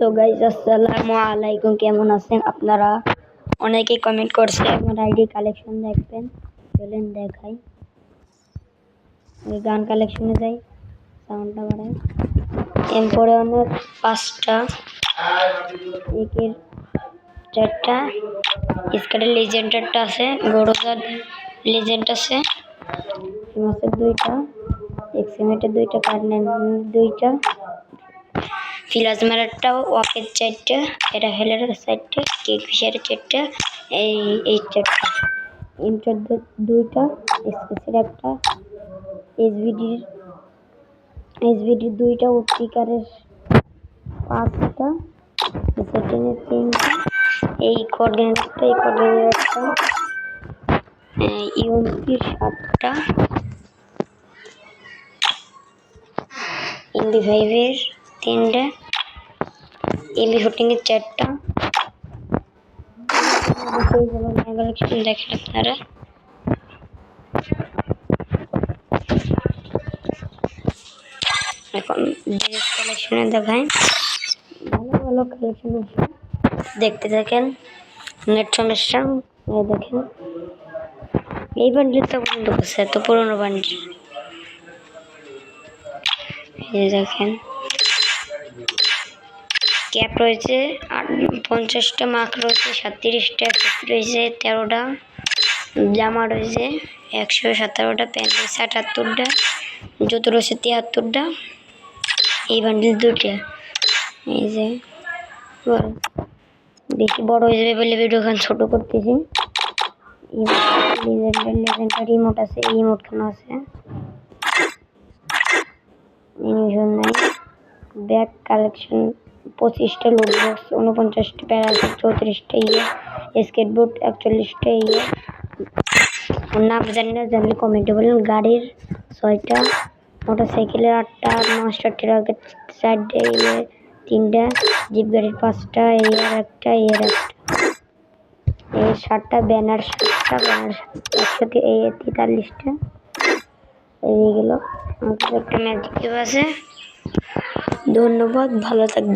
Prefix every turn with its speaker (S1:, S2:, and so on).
S1: So guys আসসালামু আলাইকুম, কেমন আছেন আপনারা? অনেকে কমেন্ট করছে আমার আইডি কালেকশন দেখবেন, চলেন দেখাই। গান কালেকশনে যাই, সাউন্ডটা বাড়াই। এরপরে অনেক 5টা একের 4টা স্কারের লেজেন্ডারটা আছে, গরুজার লেজেন্ড আছে, ফেমাসের 2টা, এক্সিমেটের 2টা, কার্নেল 2টা, ফিলাজমারেরটাও ওয়াকের 4টা, এটা হেলের 4টা, কেক ফিশারের 4টা, এই 4টা, ইন্টার 2টা, এসপিসির 1টা, এসভিডির 2টা, উটপিকারের 5টা, সেটেনের 3টা, এই কোঅর্ডিনেটরটা, এই কোঅর্ডিনেটরটা, ইউএমপির 7টা, এমবি 5-এর 3টা, এমবি 14-এর 4টা। দেখেন আপনারা, এখন ড্রেস কালেকশনে দেখায়, ভালো ভালো কালেকশন আছে, দেখতে থাকেন। নেট সমস্যা, দেখেন এই বান্ডিলটা পর্যন্ত আছে, এত পুরোনো বান্ডিল। এই দেখেন ক্যাপ রয়েছে 50টা, মার্ক রয়েছে 37টা, রয়েছে 13টা, জামা রয়েছে 117টা, প্যান্ট রয়েছে 78টা, জুতো রয়েছে 73টা। এই বান্ডিল 2টা। এই যে বেশি বড় হয়ে যাবে বলে ভিডিওখান ছোট করতেছি। লেজেন্ডার ইমোট আছে, এই ইমোট খান আছে, ব্যাগ কালেকশন 25টা, লুট বক্স 49টা, প্যারাসুট 34টা, স্কেটবোর্ড 41টা, নাম জানি না, জানলে কমেন্টে বলেন। গাড়ির 6টা, মোটরসাইকেলের 8টা, মাস্টার ট্রাকের 4টা, 3টা, জিপ গাড়ির 5টা, এর 1টা, এর 7টা, ব্যানার 7টা, ব্যানার 143টা। এইগুলো একটা ম্যাজিক কিউব আছে। ধন্যবাদ, ভালো থাকবেন।